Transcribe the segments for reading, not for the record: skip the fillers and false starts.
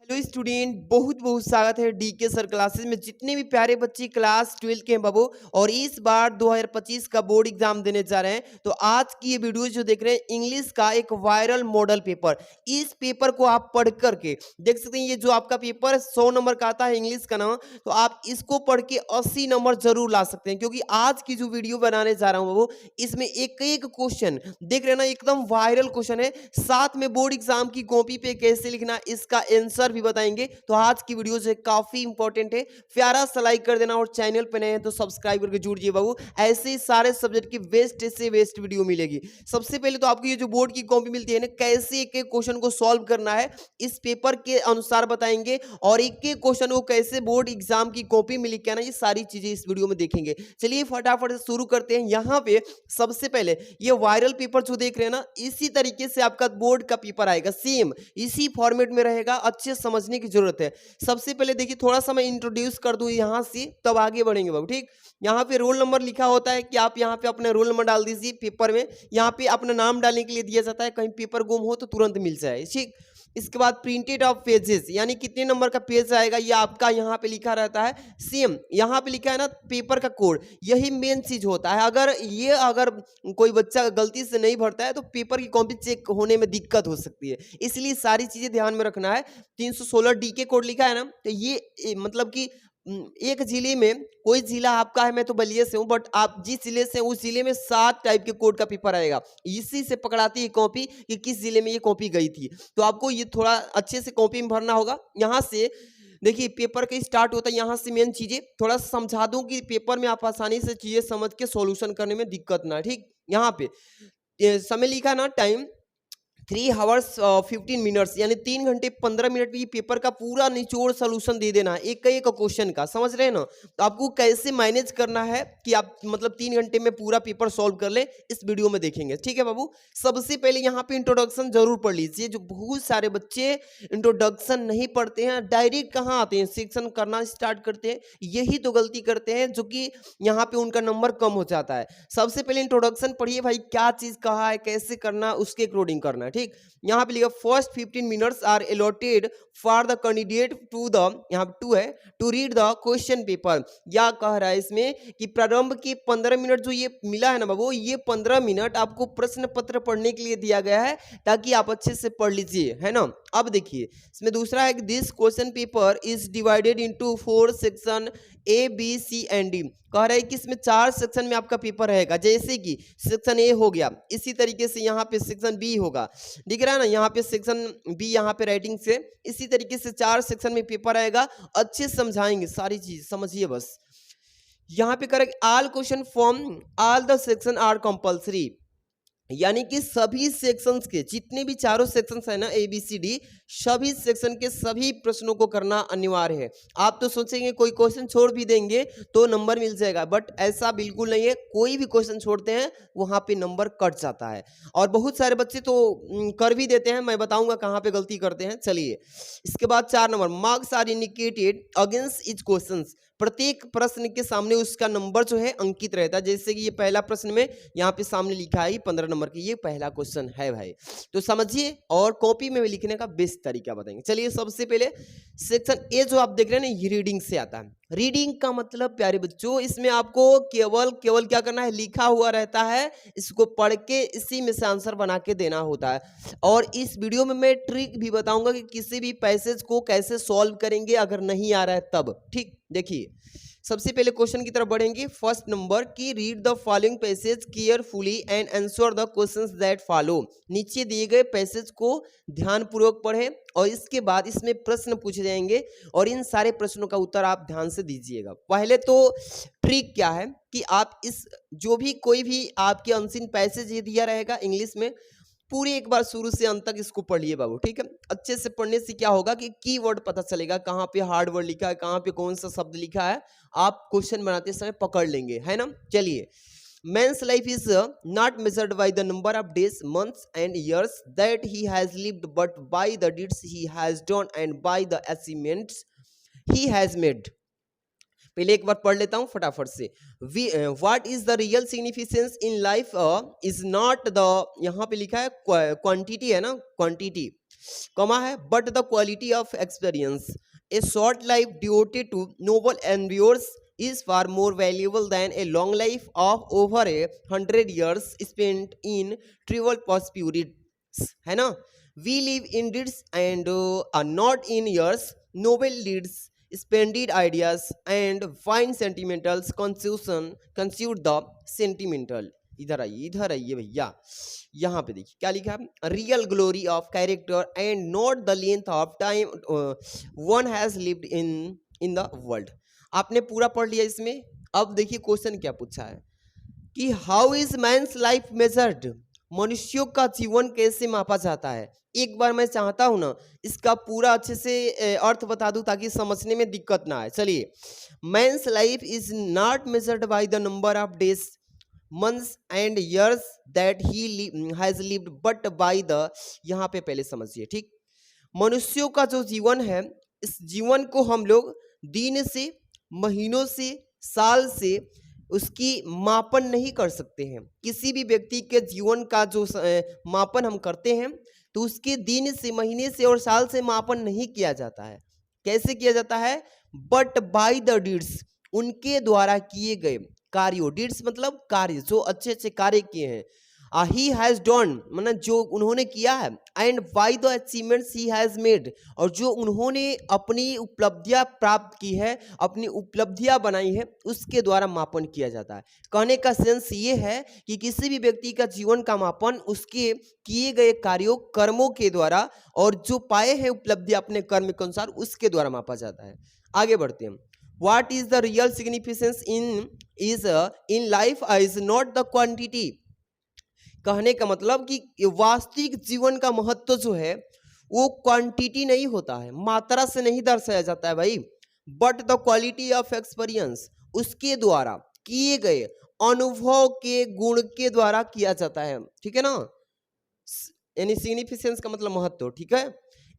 Hello student, बहुत बहुत स्वागत है डीके सर क्लासेस में। जितने भी प्यारे बच्चे क्लास 12 के हैं बाबू और इस बार 2025 का बोर्ड एग्जाम देने जा रहे हैं, तो आज की ये वीडियो जो देख रहे हैं इंग्लिश का एक वायरल मॉडल पेपर। इस पेपर को आप पढ़ करके देख सकते हैं। ये जो आपका पेपर 100 नंबर का आता है इंग्लिश का नाम, तो आप इसको पढ़ के 80 नंबर जरूर ला सकते हैं, क्योंकि आज की जो वीडियो बनाने जा रहा हूँ बाबू, इसमें एक एक क्वेश्चन देख रहे हैं ना, एकदम वायरल क्वेश्चन है। साथ में बोर्ड एग्जाम की कॉपी पे कैसे लिखना इसका आंसर भी बताएंगे। तो आज की वीडियो जो है काफी इंपॉर्टेंट है। प्यारा सा लाइक कर देना और चैनल पे नए हैं तो सब्सक्राइब करके जुड़ जाइए बाबू। ऐसे ही सारे सब्जेक्ट की बेस्ट से बेस्ट वीडियो मिलेगी। सबसे पहले तो आपको ये जो बोर्ड की कॉपी मिलती है ना, कैसे एक एक क्वेश्चन को सॉल्व करना है इस पेपर के अनुसार बताएंगे, और एक एक क्वेश्चन को कैसे बोर्ड एग्जाम की कॉपी में लिख के आना, ये सारी चीजें इस वीडियो में देखेंगे। चलिए फटाफट से शुरू करते हैं। यहाँ पे सबसे पहले ये वायरल पेपर जो देख रहे हैं ना, इसी तरीके से आपका बोर्ड का पेपर आएगा, सेम इसी फॉर्मेट में रहेगा। अच्छे समझने की जरूरत है। सबसे पहले देखिए, थोड़ा सा मैं इंट्रोड्यूस कर दूं यहां से, तब आगे बढ़ेंगे बाबू। ठीक, यहाँ पे रोल नंबर लिखा होता है कि आप यहाँ पे अपना रोल नंबर डाल दीजिए पेपर में। यहाँ पे अपना नाम डालने के लिए दिया जाता है, कहीं पेपर गुम हो तो तुरंत मिल जाए। ठीक, इसके बाद प्रिंटेड ऑफ पेजेस, यानी कितने नंबर का पेज आएगा ये आपका यहाँ पे लिखा रहता है। सेम यहाँ पे लिखा है ना पेपर का कोड, यही मेन चीज होता है। अगर कोई बच्चा गलती से नहीं भरता है तो पेपर की कॉपी चेक होने में दिक्कत हो सकती है, इसलिए सारी चीजें ध्यान में रखना है। 316 डी के कोड लिखा है ना, तो मतलब कि एक जिले में, कोई जिला आपका है, मैं तो बलिया से हूँ, बट आप जिस जिले से हैं, उस जिले में 7 टाइप के कोड का पेपर आएगा। इसी से पकड़ाती है कॉपी कि किस जिले में ये कॉपी गई थी। तो आपको ये थोड़ा अच्छे से कॉपी में भरना होगा। यहाँ से देखिए पेपर का स्टार्ट होता है, यहाँ से मेन चीजें थोड़ा समझा दूं कि पेपर में आप आसानी से चीजें समझ के सॉल्यूशन करने में दिक्कत ना। ठीक, यहाँ पे समय लिखा ना, टाइम 3 आवर्स 15 मिनट्स, यानी 3 घंटे 15 मिनट में ये पेपर का पूरा निचोड़ सोल्यूशन दे देना है एक एक क्वेश्चन का। समझ रहे हैं ना? तो आपको कैसे मैनेज करना है कि आप मतलब 3 घंटे में पूरा पेपर सॉल्व कर ले, इस वीडियो में देखेंगे। ठीक है बाबू, सबसे पहले यहाँ पे इंट्रोडक्शन जरूर पढ़ लीजिए। जो बहुत सारे बच्चे इंट्रोडक्शन नहीं पढ़ते हैं, डायरेक्ट कहाँ आते हैं, सेक्शन करना स्टार्ट करते हैं, यही तो गलती करते हैं, जो कि यहाँ पे उनका नंबर कम हो जाता है। सबसे पहले इंट्रोडक्शन पढ़िए भाई, क्या चीज कहा है, कैसे करना, उसके अकॉर्डिंग करना है। ठीक, यहाँ पे लिखा first 15 minutes are allotted for the candidate to the, यहाँ पे टू है, to read the question paper. या कह रहा है इसमें कि प्रारंभ के 15 मिनट जो ये मिला है ना बाबू, ये 15 मिनट आपको प्रश्न पत्र पढ़ने के लिए दिया गया है, ताकि आप अच्छे से पढ़ लीजिए, है ना। अब देखिए इसमें दूसरा है कि this question paper is divided into 4 section A B C and D. कह रहा है कि इसमें 4 सेक्शन में आपका पेपर रहेगा। जैसे कि सेक्शन ए हो गया, इसी तरीके से यहाँ पे सेक्शन बी होगा, दिख रहा है ना, यहाँ पे सेक्शन बी, यहाँ पे राइटिंग से, इसी तरीके से 4 सेक्शन में पेपर आएगा। अच्छे से समझाएंगे, सारी चीज समझिए बस। यहाँ पे correct, all question from all the section are compulsory, यानी कि सभी सेक्शंस के जितने भी चारों सेक्शंस है ना, ए बी सी डी, सभी सेक्शन के सभी प्रश्नों को करना अनिवार्य है। आप तो सोचेंगे कोई क्वेश्चन छोड़ भी देंगे तो नंबर मिल जाएगा, बट ऐसा बिल्कुल नहीं है। कोई भी क्वेश्चन छोड़ते हैं वहां पे नंबर कट जाता है, और बहुत सारे बच्चे तो कर भी देते हैं। मैं बताऊंगा कहाँ पे गलती करते हैं। चलिए इसके बाद 4 number, marks are indicated against each question. प्रत्येक प्रश्न के सामने उसका नंबर जो है अंकित रहता है। जैसे कि ये पहला प्रश्न में यहाँ पे सामने लिखा है 15 नंबर की, ये पहला क्वेश्चन है भाई, तो समझिए, और कॉपी में भी लिखने का बेस्ट तरीका बताएंगे। चलिए सबसे पहले सेक्शन ए जो आप देख रहे हैं ना, ये रीडिंग से आता है। रीडिंग का मतलब प्यारे बच्चों, इसमें आपको केवल केवल क्या करना है, लिखा हुआ रहता है, इसको पढ़ के इसी में से आंसर बना के देना होता है। और इस वीडियो में मैं ट्रिक भी बताऊंगा कि किसी भी पैसेज को कैसे सॉल्व करेंगे अगर नहीं आ रहा है तब। ठीक, देखिए सबसे पहले क्वेश्चन की तरफ बढ़ेंगे। फर्स्ट नंबर की read the following passage carefully and answer the questions that follow. नीचे दिए गए पैसेज को ध्यानपूर्वक पढ़ें, और इसके बाद इसमें प्रश्न पूछे जाएंगे, और इन सारे प्रश्नों का उत्तर आप ध्यान से दीजिएगा। पहले तो ट्रिक क्या है कि आप इस जो भी कोई भी आपके अनसीन पैसेज ये दिया रहेगा इंग्लिश में, पूरी एक बार शुरू से अंत तक इसको पढ़िए बाबू। ठीक है, अच्छे से पढ़ने से क्या होगा कि कीवर्ड पता चलेगा, कहाँ पे हार्ड वर्ड लिखा है, कहाँ पे कौन सा शब्द लिखा है, आप क्वेश्चन बनाते समय पकड़ लेंगे, है ना। चलिए, man's life is not measured by the number of days, months and years that he has lived, but by the deeds he has done and by the achievements he has made। पहले एक बार पढ़ लेता हूं फटाफट से। What is the real significance in life is not the, यहाँ पे लिखा है क्वांटिटी है ना, क्वांटिटी कमा है, but the quality of experience. A short life devoted to noble endures is far more valuable than a long life of over 100 years spent in trivial pursuits, है ना। We live in deeds and are not in years. Noble deeds, splendid ideas and fine sentimentals consume the sentimental। इधर आइए भैया, यहाँ पे देखिए क्या लिखा है, real glory of character and not the length of time one has lived in the world. आपने पूरा पढ़ लिया इसमें। अब देखिए क्वेश्चन क्या पूछा है कि how is man's life measured, मनुष्यों का जीवन कैसे मापा जाता है। एक बार मैं चाहता हूं ना इसका पूरा अच्छे से अर्थ बता दूं ताकि समझने में दिक्कत ना आए। चलिए, man's life is not measured by the number of days, months and years that he has lived, but by the, यहाँ पे पहले समझिए ठीक, मनुष्यों का जो जीवन है इस जीवन को हम लोग दिन से, महीनों से, साल से उसकी मापन नहीं कर सकते हैं। किसी भी व्यक्ति के जीवन का जो मापन हम करते हैं तो उसके दिन से, महीने से और साल से मापन नहीं किया जाता है। कैसे किया जाता है, बट बाय द डीड्स, उनके द्वारा किए गए कार्यों, डीड्स मतलब कार्य, जो अच्छे अच्छे कार्य किए हैं, ही हैज डन मतलब जो उन्होंने किया है, and by the achievements he has made, और जो उन्होंने अपनी उपलब्धियां प्राप्त की है, अपनी उपलब्धियां बनाई है, उसके द्वारा मापन किया जाता है। कहने का सेंस ये है कि किसी भी व्यक्ति का जीवन का मापन उसके किए गए कार्यों, कर्मों के द्वारा, और जो पाए हैं उपलब्धियां अपने कर्म के अनुसार, उसके द्वारा मापा जाता है। आगे बढ़ते हैं। What is the real significance in life is not the quantity। कहने का मतलब कि वास्तविक जीवन का महत्व जो है वो क्वांटिटी नहीं होता है, मात्रा से नहीं दर्शाया जाता है भाई, but the quality of experience, उसके द्वारा किए गए अनुभव के गुण के द्वारा किया जाता है। ठीक है ना, यानी सिग्निफिकेंस का मतलब महत्व। ठीक है,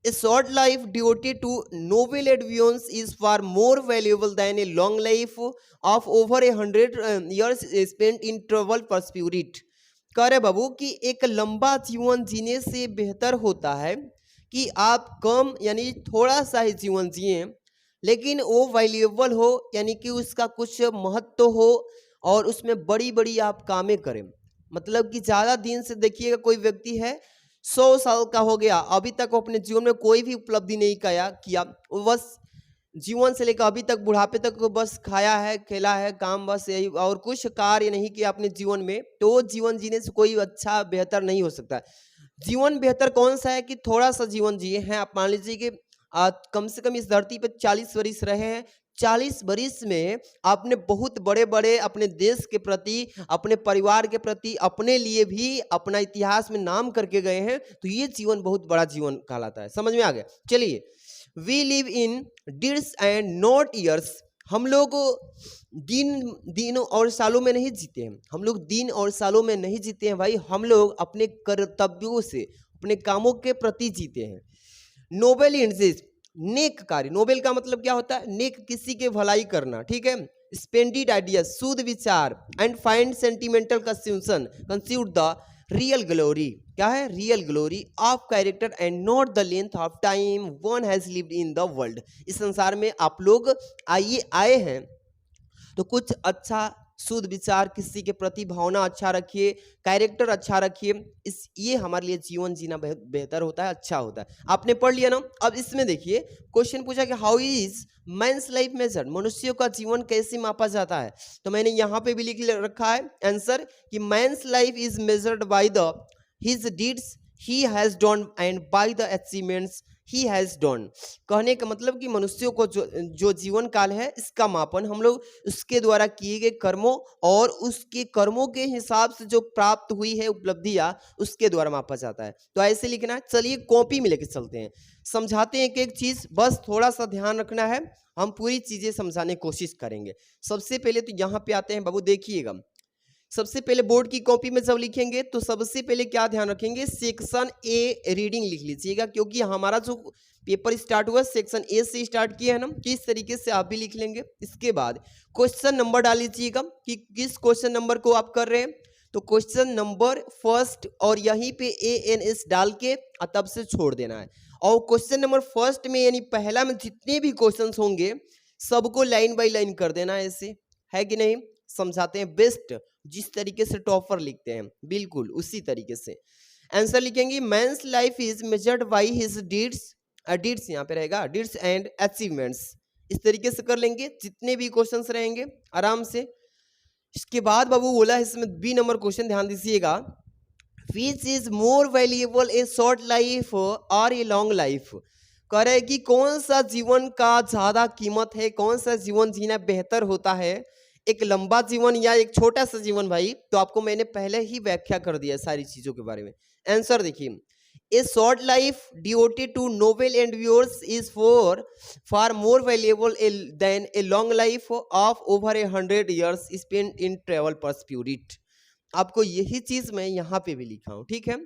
A short life devoted to noble adventures is far more valuable than a long life of over 100 years spent in travel pursuit। कह रहे बाबू कि एक लंबा जीवन जीने से बेहतर होता है कि आप कम यानी थोड़ा सा ही जीवन जिए, लेकिन वो वैल्यूएबल हो, यानी कि उसका कुछ महत्व हो और उसमें बड़ी बड़ी आप कामें करें। मतलब कि ज़्यादा दिन से देखिएगा, कोई व्यक्ति है 100 साल का हो गया, अभी तक वो अपने जीवन में कोई भी उपलब्धि नहीं किया, वो बस जीवन से लेकर अभी तक बुढ़ापे तक बस खाया है, खेला है, काम बस यही, और कुछ कार्य नहीं किया अपने जीवन में, तो वो जीवन जीने से कोई अच्छा बेहतर नहीं हो सकता। जीवन बेहतर कौन सा है कि थोड़ा सा जीवन जिए हैं। आप मान लीजिए कि कम से कम इस धरती पर 40 वर्ष रहे हैं, 40 वर्ष में आपने बहुत बड़े बड़े अपने देश के प्रति, अपने परिवार के प्रति, अपने लिए भी अपना इतिहास में नाम करके गए हैं, तो ये जीवन बहुत बड़ा जीवन कहलाता है। समझ में आ गया। चलिए, we live in deeds and not years. हम लोग दिनों और सालों में नहीं जीते हैं, हम लोग दिन और सालों में नहीं जीते हैं भाई, हम लोग अपने कर्तव्यों से, अपने कामों के प्रति जीते हैं। नोबेल इंडस्ट्रीज, नेक कार्य, नोबेल का मतलब क्या होता है, नेक, किसी के भलाई करना। ठीक है, स्पेंडिड आइडिया, शुद्ध विचार, and fine sentimental consumed the real glory. क्या है, real glory of character and not the length of time one has lived in the world. इस संसार में आप लोग आए हैं तो कुछ अच्छा शुद्ध विचार, किसी के प्रति भावना अच्छा रखिए, कैरेक्टर अच्छा रखिए, ये हमारे लिए जीवन जीना बेहतर होता है, अच्छा होता है। आपने पढ़ लिया ना। अब इसमें देखिए क्वेश्चन पूछा कि how is men's life measured, मनुष्यों का जीवन कैसे मापा जाता है। तो मैंने यहाँ पे भी लिख रखा है आंसर कि men's life is measured by the his deeds he has done and by the achievements he has done. कहने का मतलब कि मनुष्यों को जो जीवन काल है इसका मापन हम लोग उसके द्वारा किए गए कर्मों और उसके कर्मों के हिसाब से जो प्राप्त हुई है उपलब्धियां, उसके द्वारा मापा जाता है। तो ऐसे लिखना है। चलिए कॉपी में लेके चलते हैं, समझाते हैं एक एक चीज, बस थोड़ा सा ध्यान रखना है, हम पूरी चीजें समझाने की कोशिश करेंगे। सबसे पहले तो यहाँ पे आते हैं बाबू, देखिएगा सबसे पहले बोर्ड की कॉपी में जब लिखेंगे तो सबसे पहले क्या ध्यान रखेंगे, सेक्शन ए रीडिंग लिख लीजिएगा, क्योंकि हमारा जो पेपर स्टार्ट हुआ सेक्शन ए से स्टार्ट किया है ना, किस तरीके से आप भी लिख लेंगे। इसके बाद क्वेश्चन नंबर डाल लीजिएगा कि किस क्वेश्चन नंबर को आप कर रहे हैं, तो क्वेश्चन नंबर फर्स्ट और यहीं पे ANS डाल के तब से छोड़ देना है। और क्वेश्चन नंबर फर्स्ट में यानी पहला में जितने भी क्वेश्चंस होंगे सबको लाइन बाय लाइन कर देना है, ऐसे है कि नहीं, समझाते हैं बेस्ट जिस तरीके से टॉपर लिखते हैं बिल्कुल उसी तरीके से आंसर लिखेंगे। Men's life is measured by his deeds, deeds यहाँ पे रहेगा, डीड्स एंड अचीवमेंट्स, इस तरीके से कर लेंगे जितने भी क्वेश्चंस रहेंगे आराम से। इसके बाद बाबू बोला इसमें बी नंबर क्वेश्चन ध्यान दीजिएगा, which is more valuable A short life और ए लॉन्ग लाइफ। कह रहे कि कौन सा जीवन का ज्यादा कीमत है, कौन सा जीवन जीना बेहतर होता है, एक लंबा जीवन या एक छोटा सा जीवन। भाई तो आपको मैंने पहले ही व्याख्या कर दिया सारी चीजों के बारे में। आंसर देखिए, a short life devoted to noble endeavours is far more valuable than a long life of over 100 years spent in trivial pursuit. आपको यही चीज मैं यहाँ पे भी लिखा हूँ, ठीक है।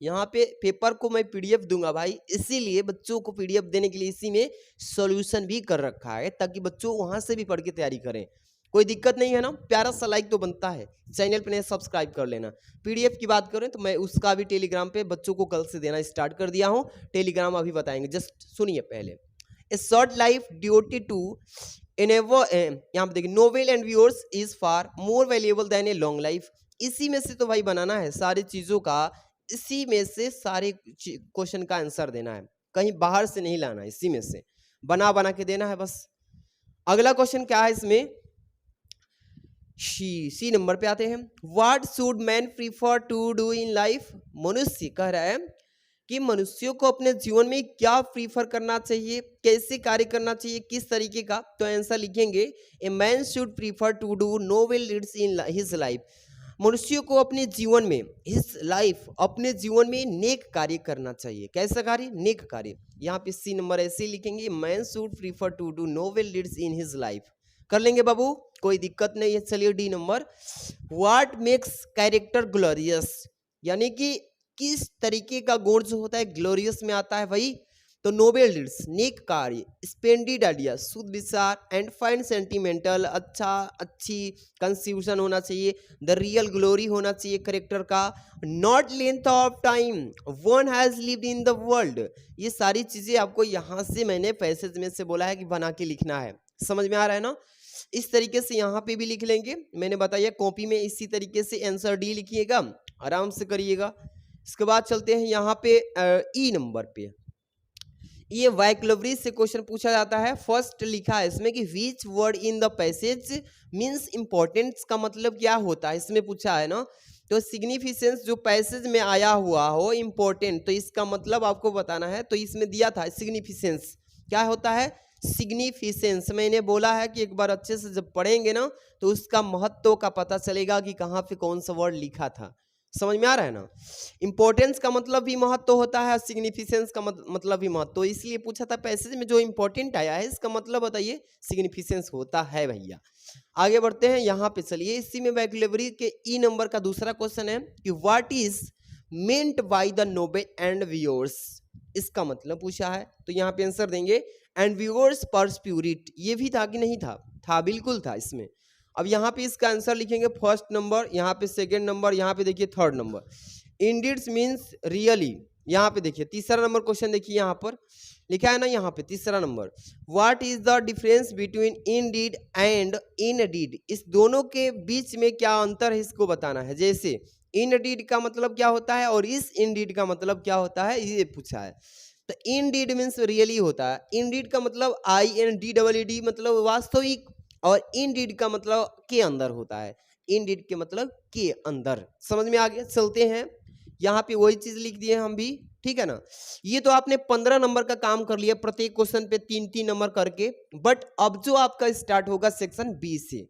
यहाँ पे पेपर को मैं PDF दूंगा भाई, इसीलिए बच्चों को PDF देने के लिए इसी में सॉल्यूशन भी कर रखा है ताकि बच्चों वहां से भी पढ़ के तैयारी करें। कोई दिक्कत नहीं है ना, प्यारा सा लाइक तो बनता है, चैनल पे सब्सक्राइब कर लेना। PDF की बात करें तो मैं उसका भी टेलीग्राम पे बच्चों को कल से देना स्टार्ट कर दिया हूँ, टेलीग्राम अभी बताएंगे, जस्ट सुनिए पहले। A short life duty to endeavour, यहाँ पे देखिए, noble endeavours is far more valuable than a long life. इसी में से तो भाई बनाना है सारी चीजों का, इसी में से सारे क्वेश्चन का आंसर देना है, कहीं बाहर से नहीं लाना, इसी में से बना बना के देना है बस। अगला क्वेश्चन क्या है इसमें, सी नंबर पे आते हैं। What should man prefer to do in life. मनुष्य कह रहा है कि मनुष्यों को अपने जीवन में क्या प्रीफर करना चाहिए, कैसे कार्य करना चाहिए, किस तरीके का। तो आंसर लिखेंगे, a man should prefer to do noble deeds in his life. मनुष्यों को अपने जीवन में, हिज लाइफ, अपने जीवन में नेक कार्य करना चाहिए। कैसा कार्य, नेक कार्य। यहाँ पे सी नंबर ऐसे लिखेंगे, man should prefer to do noble deeds in his life. कर लेंगे बाबू, कोई दिक्कत नहीं है। चलिए D number, what makes character glorious, यानी कि किस तरीके का गुण जो होता है ग्लोरियस में आता है भाई, तो नोबल डीड्स, नेक कार्य, स्पेंडिड आइडिया, शुद्ध विचार, एंड फाइन सेंटिमेंटल, अच्छा अच्छी कंफ्यूजन होना चाहिए, द रियल ग्लोरी होना चाहिए करेक्टर का, not length of time one has lived in the world. ये सारी चीजें आपको यहाँ से मैंने पैसेज में से बोला है कि बना के लिखना है, समझ में आ रहा है ना। इस तरीके से यहाँ पे भी लिख लेंगे, मैंने बताया कॉपी में इसी तरीके से आंसर डी लिखिएगा, आराम से करिएगा। इसके बाद चलते हैं यहाँ पे ई नंबर पे, ये वैकलवरी से क्वेश्चन पूछा जाता है। फर्स्ट लिखा है इसमें कि which word in the passage means importance, का मतलब क्या होता है इसमें पूछा है ना। तो सिग्निफिकेंस जो पैसेज में आया हुआ हो इम्पोर्टेंट, तो इसका मतलब आपको बताना है। तो इसमें दिया था सिग्निफिकेंस, क्या होता है सिग्निफिकेंस। मैंने बोला है कि एक बार अच्छे से जब पढ़ेंगे ना तो उसका महत्व का पता चलेगा कि कहाँ पे कौन सा वर्ड लिखा था, समझ में आ रहा है ना। इंपॉर्टेंस का मतलब भी महत्व होता है, सिग्निफिकेंस का मतलब भी महत्व, तो इसलिए पूछा था पैसेज में जो इंपॉर्टेंट आया है इसका मतलब बताइए, सिग्निफिकेंस होता है भैया। आगे बढ़ते हैं यहाँ पे, चलिए इसी में वैकैब्युलरी के ई नंबर का दूसरा क्वेश्चन है कि what is meant by the noble and viewers, इसका मतलब पूछा है। तो यहाँ पे आंसर देंगे एंड व्यूअर्स परस्प्यूरिट, ये भी था कि नहीं था, था बिल्कुल था इसमें। अब यहाँ पे इसका आंसर लिखेंगे फर्स्ट नंबर, यहाँ पे सेकंड नंबर, यहाँ पे देखिए third number. Indeed means really, यहाँ पे देखिए तीसरा नंबर क्वेश्चन देखिए यहाँ पर लिखा है ना, यहाँ पे तीसरा number, what is the difference between Indeed and indeed, इस दोनों के बीच में क्या अंतर है इसको बताना है। जैसे इनडीड का मतलब क्या होता है और इस इंडीड का मतलब क्या होता है, ये पूछा है। तो इनडीड मींस रियली होता है, इनडीड का मतलब INDEED मतलब वास्तविक, और इनडीड का मतलब के अंदर होता है, इनडीड के मतलब के अंदर। समझ में आ गया, चलते हैं यहाँ पे वही चीज लिख दिए हम भी, ठीक है ना। ये तो आपने 15 नंबर का काम कर लिया, प्रत्येक क्वेश्चन पे 3-3 नंबर करके। बट अब जो आपका स्टार्ट होगा सेक्शन बी से,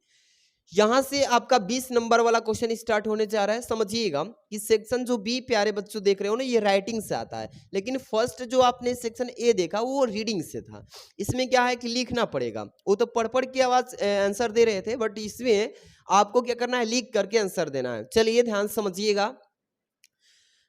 यहाँ से आपका 20 नंबर वाला क्वेश्चन स्टार्ट होने जा रहा है। समझिएगा कि सेक्शन जो बी प्यारे बच्चों देख रहे हो ना, ये राइटिंग से आता है, लेकिन फर्स्ट जो आपने सेक्शन ए देखा वो रीडिंग से था। इसमें क्या है कि लिखना पड़ेगा, वो तो पढ़ पढ़ के आवाज आंसर दे रहे थे, बट इसमें आपको क्या करना है, लिख करके आंसर देना है। चलिए ध्यान समझिएगा।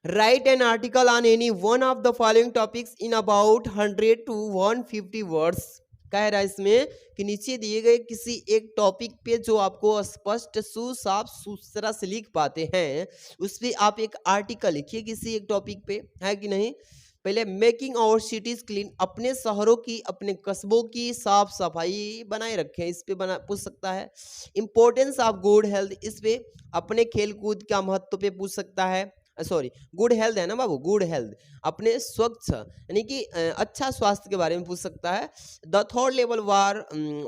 Right an article on any one of the following topics in about 100 to 150 words. कह रहा है इसमें कि नीचे दिए गए किसी एक टॉपिक पे जो आपको स्पष्ट सुसाफ सुथरा से लिख पाते हैं, उस पे आप एक आर्टिकल लिखिए किसी एक टॉपिक पे, है कि नहीं। पहले मेकिंग आवर सिटीज क्लीन, अपने शहरों की, अपने कस्बों की साफ सफाई बनाए रखें, इस पे बना पूछ सकता है। इंपॉर्टेंस ऑफ गुड हेल्थ, इस पे अपने खेल कूद का महत्व पे पूछ सकता है। सॉरी, गुड हेल्थ है ना बाबू, गुड हेल्थ, अपने स्वच्छ यानी कि अच्छा स्वास्थ्य के बारे में पूछ सकता है। The third level war,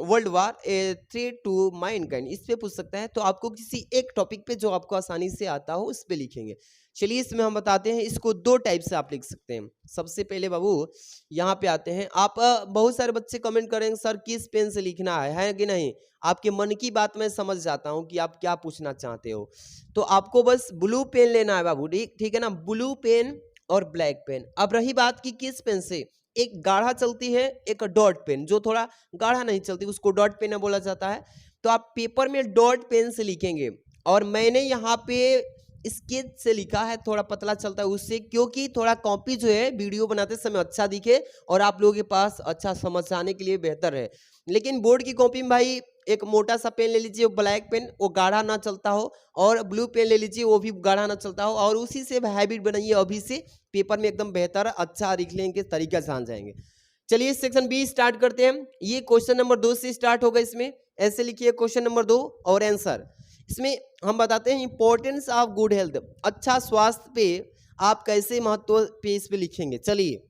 world war a threat to mankind, इस पे पूछ सकता है। तो आपको किसी एक टॉपिक पे जो आपको आसानी से आता हो उस पे लिखेंगे। चलिए इसमें हम बताते हैं, इसको दो टाइप से आप लिख सकते हैं। सबसे पहले बाबू यहाँ पे आते हैं आप, बहुत सारे बच्चे कमेंट करेंगे सर किस पेन से लिखना है कि नहीं। आपके मन की बात मैं समझ जाता हूँ कि आप क्या पूछना चाहते हो। तो आपको बस ब्लू पेन लेना है बाबू, ठीक है ना, ब्लू पेन और ब्लैक पेन। अब रही बात की किस पेन से, एक गाढ़ा चलती है, एक डॉट पेन, जो थोड़ा गाढ़ा नहीं चलती उसको डॉट पेन बोला जाता है। तो आप पेपर में डॉट पेन से लिखेंगे, और मैंने यहाँ पे स्केच से लिखा है, थोड़ा पतला चलता है उससे, क्योंकि थोड़ा कॉपी जो है वीडियो बनाते समय अच्छा दिखे और आप लोगों के पास अच्छा समझ आने के लिए बेहतर है। लेकिन बोर्ड की कॉपी में भाई एक मोटा सा पेन ले लीजिए, ब्लैक पेन, वो गाढ़ा ना चलता हो, और ब्लू पेन ले लीजिए, वो भी गाढ़ा ना चलता हो, और उसी से हैबिट बनाइए अभी से, पेपर में एकदम बेहतर अच्छा लिखने के तरीका जान जाएंगे। चलिए सेक्शन बी स्टार्ट करते हैं। ये क्वेश्चन नंबर 2 से स्टार्ट होगा। इसमें ऐसे लिखिए क्वेश्चन नंबर 2 और आंसर। इसमें हम बताते हैं इंपॉर्टेंस ऑफ गुड हेल्थ, अच्छा स्वास्थ्य पे आप कैसे महत्व पे इस पे लिखेंगे। चलिए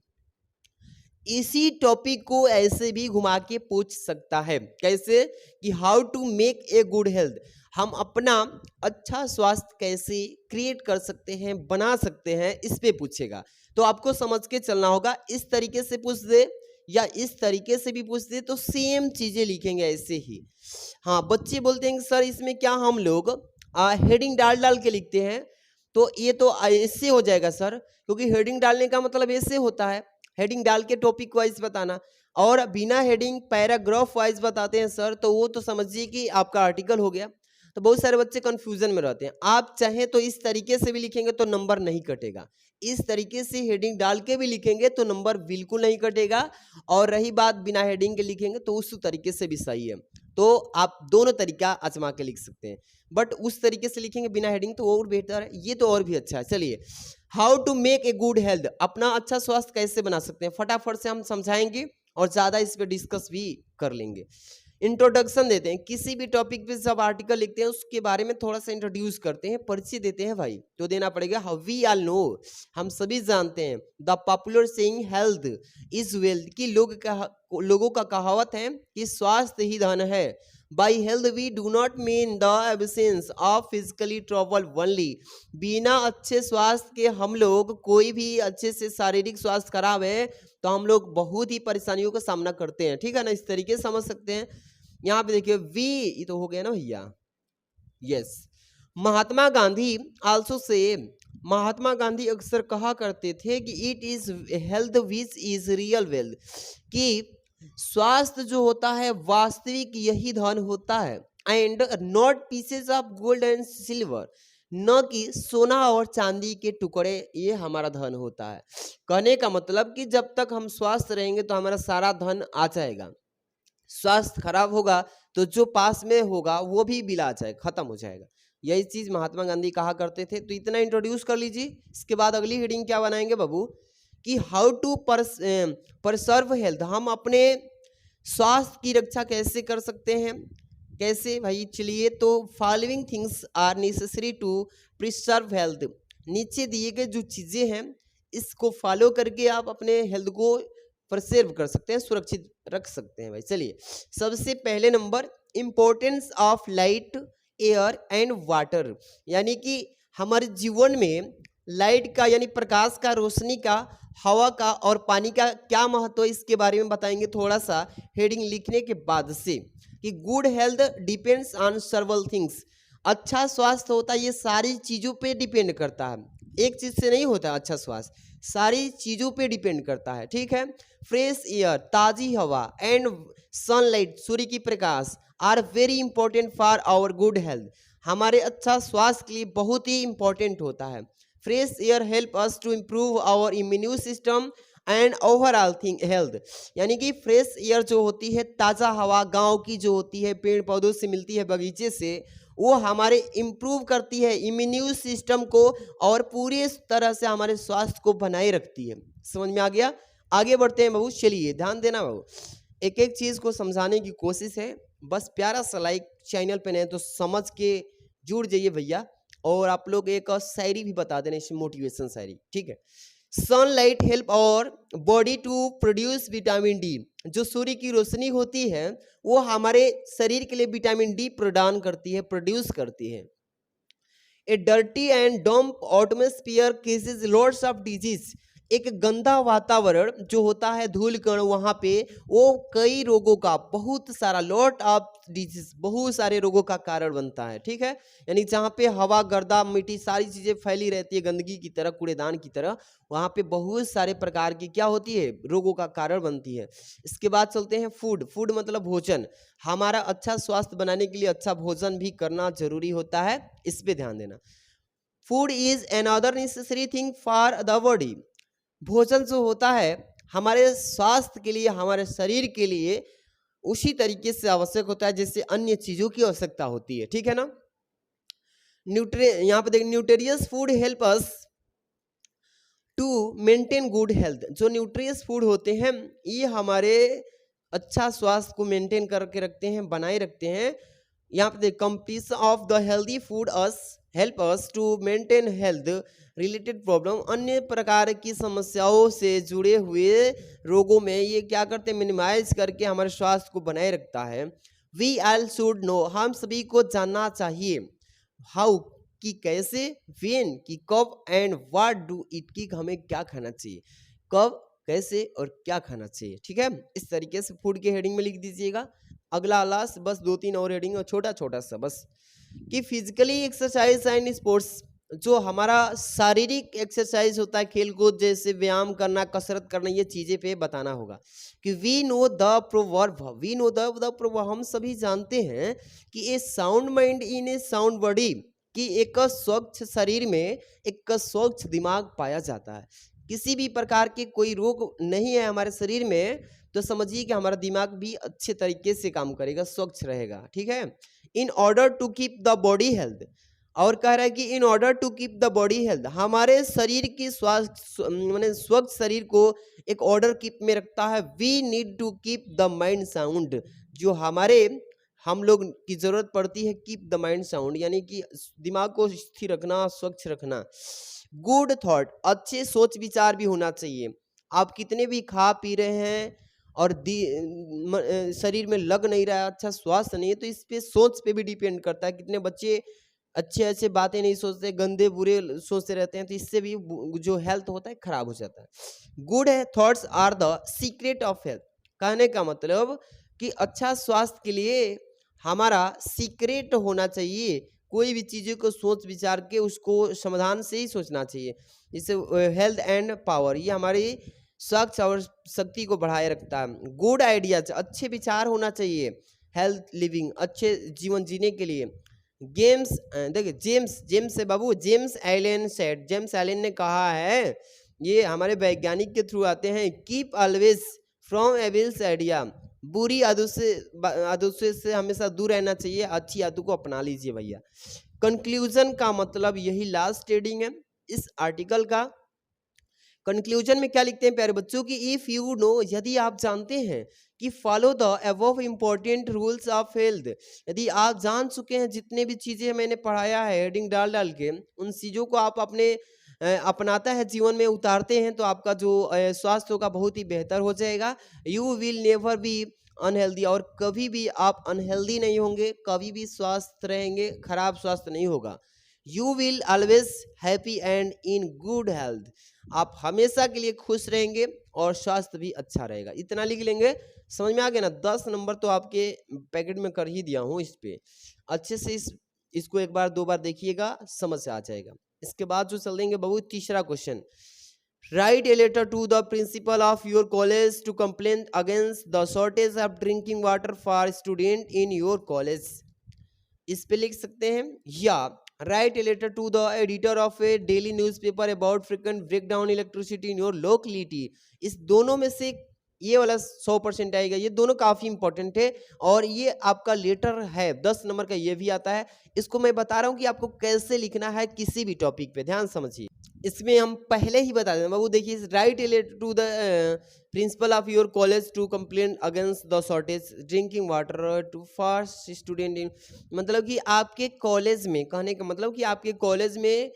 इसी टॉपिक को ऐसे भी घुमा के पूछ सकता है, कैसे कि how to make a good health, हम अपना अच्छा स्वास्थ्य कैसे क्रिएट कर सकते हैं, बना सकते हैं, इस पे पूछेगा। तो आपको समझ के चलना होगा, इस तरीके से पूछ दे या इस तरीके से भी पूछ दे तो सेम चीजें लिखेंगे ऐसे ही। हाँ, बच्चे बोलते हैं कि सर इसमें क्या हम लोग हेडिंग डाल डाल के लिखते हैं, तो ये तो ऐसे हो जाएगा सर, क्योंकि हेडिंग डालने का मतलब ऐसे होता है, हेडिंग डाल के टॉपिक वाइज बताना, और बिना हेडिंग पैराग्राफ वाइज बताते हैं सर, तो वो तो समझिए कि आपका आर्टिकल हो गया। तो बहुत सारे बच्चे कंफ्यूजन में रहते हैं। आप चाहें तो इस तरीके से भी लिखेंगे तो नंबर नहीं कटेगा, इस तरीके से हेडिंग डाल के भी लिखेंगे तो नंबर बिल्कुल नहीं कटेगा, और रही बात बिना हेडिंग के लिखेंगे तो उस तरीके से भी सही है। तो आप दोनों तरीका आजमा के लिख सकते हैं, बट उस तरीके से लिखेंगे बिना हेडिंग तो और बेहतर है, ये तो और भी अच्छा है। चलिए how to make a good health, अपना अच्छा स्वास्थ्य कैसे बना सकते हैं, फटाफट से हम समझाएंगे और ज़्यादा इस पर डिस्कस भी कर लेंगे। इंट्रोडक्शन देते हैं, किसी भी टॉपिक पे जब आर्टिकल लिखते हैं उसके बारे में थोड़ा सा इंट्रोड्यूस करते हैं, परिचय देते हैं भाई, तो देना पड़ेगा। हाउ वी ऑल नो, हम सभी जानते हैं, the popular saying health is wealth, की लोगों का कहावत है कि स्वास्थ्य ही धन है। By health we do not mean the absence of physically trouble only, बिना अच्छे स्वास्थ्य के हम लोग कोई भी अच्छे से शारीरिक स्वास्थ्य खराब है तो हम लोग बहुत ही परेशानियों का सामना करते हैं, ठीक है ना, इस तरीके से समझ सकते हैं। यहाँ पे देखिए वी, ये तो हो गया ना भैया, yes. Mahatma Gandhi also say, Mahatma Gandhi अक्सर कहा करते थे कि it is health which is real wealth, कि स्वास्थ्य जो होता है वास्तविक यही धन होता है, and not pieces of gold and silver, न कि सोना और चांदी के टुकड़े ये हमारा धन होता है। कहने का मतलब कि जब तक हम स्वस्थ रहेंगे तो हमारा सारा धन आ जाएगा, स्वास्थ्य खराब होगा तो जो पास में होगा वो भी बिला जाए, खत्म हो जाएगा। यही चीज महात्मा गांधी कहा करते थे। तो इतना इंट्रोड्यूस कर लीजिए, इसके बाद अगली हेडिंग क्या बनाएंगे बाबू, कि हाउ टू परसर्व हेल्थ, हम अपने स्वास्थ्य की रक्षा कैसे कर सकते हैं, कैसे भाई। चलिए तो following things are necessary to preserve health, नीचे दिए गए जो चीजें हैं इसको फॉलो करके आप अपने हेल्थ को प्रिजर्व कर सकते हैं, सुरक्षित रख सकते हैं भाई। चलिए सबसे पहले number, importance of light air and water, यानी कि हमारे जीवन में लाइट का यानी प्रकाश का, रोशनी का हवा का और पानी का क्या महत्व है इसके बारे में बताएंगे थोड़ा सा हेडिंग लिखने के बाद से, कि good health depends on सर्वल things. अच्छा स्वास्थ्य होता है ये सारी चीज़ों पे डिपेंड करता है, एक चीज़ से नहीं होता अच्छा स्वास्थ्य, सारी चीज़ों पे डिपेंड करता है, ठीक है। फ्रेश एयर, ताज़ी हवा एंड सनलाइट, सूर्य की प्रकाश are very important for our good health, हमारे अच्छा स्वास्थ्य के लिए बहुत ही इंपॉर्टेंट होता है। Fresh air help us to improve our immune system and overall thing health, यानी कि फ्रेश एयर जो होती है, ताज़ा हवा गांव की जो होती है, पेड़ पौधों से मिलती है, बगीचे से, वो हमारे इम्प्रूव करती है इम्यून सिस्टम को और पूरी तरह से हमारे स्वास्थ्य को बनाए रखती है। समझ में आ गया? आगे बढ़ते हैं बाबू, चलिए ध्यान देना बाबू, एक एक चीज़ को समझाने की कोशिश है, बस प्यारा सा लाइक चैनल पे नहीं तो समझ के जुड़ जाइए भैया। और आप लोग एक शायरी भी बता देना, मोटिवेशन शायरी, ठीक है। Sunlight help our body to produce vitamin D, जो सूर्य की रोशनी होती है वो हमारे शरीर के लिए विटामिन डी प्रदान करती है, प्रोड्यूस करती है। A dirty and damp atmosphere causes lots of disease, एक गंदा वातावरण जो होता है, धूल कण वहाँ पे, वो कई रोगों का, बहुत सारा लॉट ऑफ डिजीज, बहुत सारे रोगों का कारण बनता है, ठीक है। यानी जहाँ पे हवा, गर्दा, मिट्टी, सारी चीज़ें फैली रहती है गंदगी की तरह, कूड़ेदान की तरह, वहाँ पे बहुत सारे प्रकार की क्या होती है, रोगों का कारण बनती है। इसके बाद चलते हैं फूड, फूड मतलब भोजन, हमारा अच्छा स्वास्थ्य बनाने के लिए अच्छा भोजन भी करना जरूरी होता है, इस पे ध्यान देना। Food is another necessary thing for the body, भोजन जो होता है हमारे स्वास्थ्य के लिए, हमारे शरीर के लिए उसी तरीके से आवश्यक होता है जैसे अन्य चीजों की आवश्यकता होती है, ठीक है ना। यहाँ पे देख, nutritious food help us to maintain good health, जो न्यूट्रियस फूड होते हैं ये हमारे अच्छा स्वास्थ्य को मेंटेन करके रखते हैं, बनाए रखते हैं। यहाँ पे देख, completion of the healthy food us help us to maintain health related problem, अन्य प्रकार की समस्याओं से जुड़े हुए रोगों में ये क्या करते हैं, मिनिमाइज करके हमारे स्वास्थ्य को बनाए रखता है। वी ऑल शुड नो, हम सभी को जानना चाहिए, हाउ कि कैसे, वेन कि कब, एंड व्हाट डू इट कि हमें क्या खाना चाहिए, कब, कैसे और क्या खाना चाहिए, ठीक है। इस तरीके से फूड के हेडिंग में लिख दीजिएगा। अगला लास्ट बस 2-3 और हेडिंग और छोटा छोटा सा बस, कि फिजिकली एक्सरसाइज एंड स्पोर्ट्स, जो हमारा शारीरिक एक्सरसाइज होता है, खेल कूद जैसे व्यायाम करना, कसरत करना, ये चीजें पे बताना होगा। कि we know the proverb, we know the proverb, हम सभी जानते हैं कि a sound mind in a sound body, कि एक स्वच्छ शरीर में एक स्वच्छ दिमाग पाया जाता है। किसी भी प्रकार के कोई रोग नहीं है हमारे शरीर में तो समझिए कि हमारा दिमाग भी अच्छे तरीके से काम करेगा, स्वच्छ रहेगा, ठीक है। In order to keep the body health, और कह रहा है कि in order to keep the body health, हमारे शरीर की स्वास्थ्य माने स्वच्छ शरीर को एक ऑर्डर कीप में रखता है। We need to keep the mind sound, जो हमारे हम लोग की जरूरत पड़ती है, कीप द माइंड साउंड, यानी कि दिमाग को स्थिर रखना, स्वच्छ रखना। गुड थॉट, अच्छे सोच विचार भी होना चाहिए। आप कितने भी खा पी रहे हैं और शरीर में लग नहीं रहा है, अच्छा स्वास्थ्य नहीं है, तो इस पे सोच पे भी डिपेंड करता है। कितने बच्चे अच्छे अच्छे बातें नहीं सोचते, गंदे बुरे सोचते रहते हैं, तो इससे भी जो हेल्थ होता है खराब हो जाता है। Good thoughts are the secret of health, कहने का मतलब कि अच्छा स्वास्थ्य के लिए हमारा सीक्रेट होना चाहिए, कोई भी चीज़ों को सोच विचार के उसको समाधान से ही सोचना चाहिए। जैसे हेल्थ एंड पावर, ये हमारी शक्ति और शक्ति को बढ़ाए रखता है। गुड आइडियाज, अच्छे विचार होना चाहिए, हेल्थ लिविंग, अच्छे जीवन जीने के लिए। गेम्स, देखिए जेम्स है बाबू, James Allen said, James Allen ने कहा है, ये हमारे वैज्ञानिक के थ्रू आते हैं, keep always from evils idea, बुरी आदतों से हमेशा दूर रहना चाहिए, अच्छी आदतों को अपना लीजिए भैया। कंक्लूजन का मतलब यही लास्ट हेडिंग है इस आर्टिकल का। कंक्लूजन में क्या लिखते हैं प्यारे बच्चों की, इफ यू नो, यदि आप जानते हैं कि follow the above important rules of health, यदि आप जान चुके हैं जितने भी चीज़ें मैंने पढ़ाया है हेडिंग डाल डाल के, उन चीज़ों को आप अपने अपनाता है, जीवन में उतारते हैं, तो आपका जो स्वास्थ्य होगा बहुत ही बेहतर हो जाएगा। You will never be unhealthy, और कभी भी आप अनहेल्दी नहीं होंगे, कभी भी स्वस्थ रहेंगे, खराब स्वास्थ्य नहीं होगा। You will always happy and in good health. आप हमेशा के लिए खुश रहेंगे और स्वास्थ्य भी अच्छा रहेगा। इतना लिख लेंगे। समझ में आ गया ना। 10 नंबर तो आपके पैकेट में कर ही दिया हूँ। इस पे अच्छे से इसको एक बार दो बार देखिएगा, समझ से आ जाएगा। इसके बाद जो चल देंगे बाबू तीसरा question, write a letter to the principal of your college to complain against the shortage of drinking water for student in your college. इस पे लिख सकते हैं, या write a letter to the editor of a daily newspaper about frequent breakdown electricity in your locality. इस दोनों में से ये वाला 100% आएगा। ये दोनों काफी इंपॉर्टेंट है और ये आपका लेटर है। 10 नंबर का ये भी आता है। इसको मैं बता रहा हूँ कि आपको कैसे लिखना है किसी भी टॉपिक पे, ध्यान समझिए। इसमें हम पहले ही बता दें बाबू, देखिए write a letter to the principal of your college to complain against the shortage drinking water to fast student in, मतलब कि आपके कॉलेज में, कहने का मतलब कि आपके कॉलेज में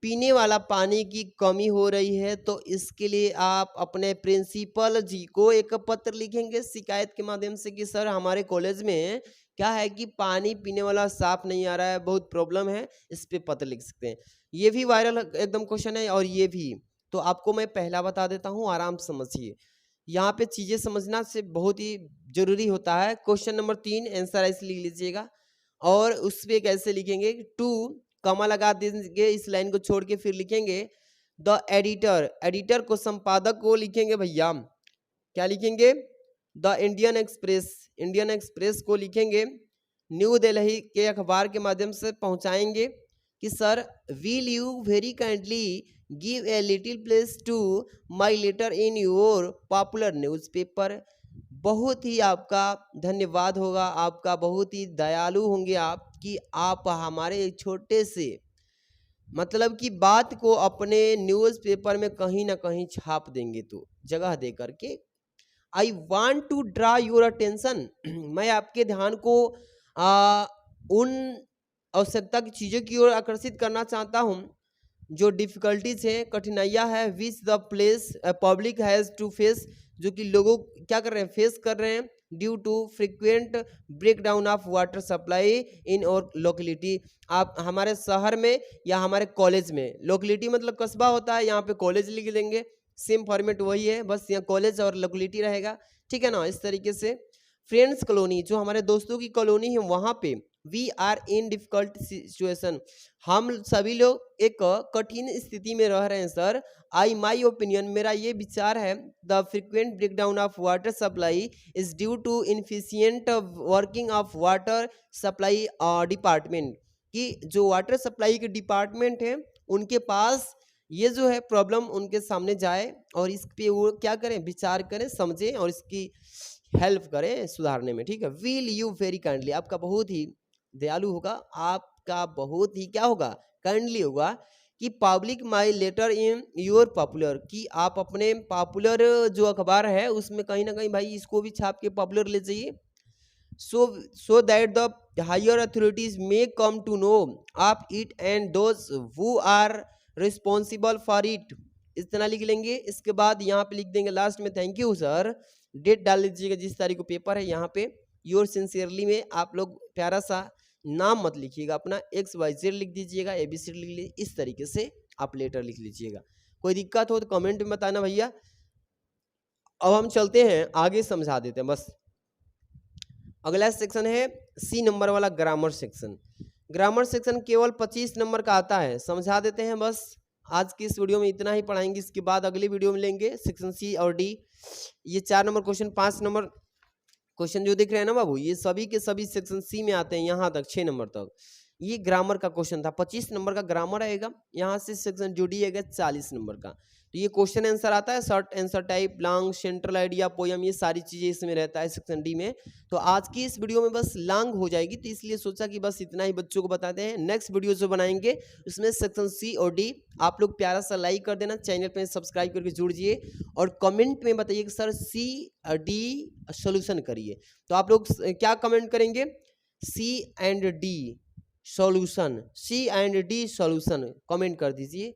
पीने वाला पानी की कमी हो रही है। तो इसके लिए आप अपने प्रिंसिपल जी को एक पत्र लिखेंगे शिकायत के माध्यम से कि सर हमारे कॉलेज में क्या है कि पानी पीने वाला साफ नहीं आ रहा है, बहुत प्रॉब्लम है। इस पे पत्र लिख सकते हैं। ये भी वायरल एकदम क्वेश्चन है और ये भी। तो आपको मैं पहला बता देता हूँ, आराम से समझिए। यहाँ पे चीजें समझना से बहुत ही जरूरी होता है। क्वेश्चन नंबर 3 आंसर ऐसे लिख लीजिएगा और उस पे कैसे लिखेंगे, टू कमा लगा देंगे इस लाइन को छोड़ के, फिर लिखेंगे द एडिटर, एडिटर को संपादक को लिखेंगे भैया, क्या लिखेंगे, the Indian express, Indian express को लिखेंगे, न्यू दिल्ली के अखबार के माध्यम से पहुंचाएंगे कि sir will you very kindly give a little place to my letter in your popular newspaper. बहुत ही आपका धन्यवाद होगा, आपका बहुत ही दयालु होंगे आप कि आप हमारे एक छोटे से मतलब की बात को अपने न्यूज़पेपर में कहीं ना कहीं छाप देंगे, तो जगह दे करके। I want to draw your attention, मैं आपके ध्यान को उन आवश्यकता की चीज़ों की ओर आकर्षित करना चाहता हूँ जो डिफिकल्टीज हैं, कठिनाइयाँ हैं, which the place public has to face, जो कि लोगों क्या कर रहे हैं, फेस कर रहे हैं, due to frequent breakdown of water supply in our locality. आप हमारे शहर में या हमारे कॉलेज में, लोकेलिटी मतलब कस्बा होता है, यहाँ पे कॉलेज लिख देंगे, सेम फॉर्मेट वही है, बस यहाँ कॉलेज और लोकेलिटी रहेगा, ठीक है ना। इस तरीके से फ्रेंड्स कॉलोनी, जो हमारे दोस्तों की कॉलोनी है, वहाँ पे we are in difficult situation, हम सभी लोग एक कठिन स्थिति में रह रहे हैं सर। आई माई ओपिनियन, मेरा ये विचार है, the frequent breakdown of water supply is due to inefficient working of water supply department, कि जो वाटर सप्लाई के डिपार्टमेंट है उनके पास ये जो है प्रॉब्लम उनके सामने जाए और इस पे वो क्या करें, विचार करें, समझें और इसकी हेल्प करें सुधारने में, ठीक है। विल यू वेरी काइंडली, आपका बहुत ही दयालु होगा, आपका बहुत ही क्या होगा, काइंडली होगा, कि public my letter in your popular, कि आप अपने पॉपुलर जो अखबार है उसमें कहीं ना कहीं भाई इसको भी छाप के पॉपुलर ले जाइए, so that the higher authorities may come to know of it and those who are responsible for it। इतना लिख लेंगे। इसके बाद यहाँ पे लिख देंगे लास्ट में, थैंक यू सर, डेट डाल लीजिएगा जिस तारीख को पेपर है। यहाँ पे योर सिंसियरली में आप लोग प्यारा सा नाम मत लिखिएगा, अपना XYZ लिख दीजिएगा, ABC लिख लीजिए, इस तरीके से आप लेटर लिख लीजिएगा। कोई दिक्कत हो तो कमेंट में बताना भैया। अब हम चलते हैं आगे, समझा देते हैं बस। अगला सेक्शन है C नंबर वाला ग्रामर सेक्शन। ग्रामर सेक्शन केवल 25 नंबर का आता है, समझा देते हैं बस। आज की इस वीडियो में इतना ही पढ़ाएंगे, इसके बाद अगली वीडियो में लेंगे सेक्शन C और D। ये 4 नंबर क्वेश्चन, 5 नंबर क्वेश्चन जो दिख रहे हैं ना बाबू, ये सभी के सभी सेक्शन C में आते हैं, यहाँ तक 6 नंबर तक। ये ग्रामर का क्वेश्चन था, 25 नंबर का ग्रामर आएगा। यहाँ से सेक्शन जो D आएगा 40 नंबर का। तो ये क्वेश्चन आंसर आता है, short answer type, long, central idea, poem, ये सारी चीजें इसमें रहता है सेक्शन D में। तो आज की इस वीडियो में बस लॉन्ग हो जाएगी, तो इसलिए सोचा कि बस इतना ही बच्चों को बताते हैं। नेक्स्ट वीडियो जो बनाएंगे उसमें सेक्शन C और D। आप लोग प्यारा सा लाइक कर देना, चैनल पे सब्सक्राइब करके जुड़ जाइए और कमेंट में बताइए कि सर C और D सोल्यूशन करिए। तो आप लोग क्या कमेंट करेंगे, C and D solution, C and D solution comment कर दीजिए।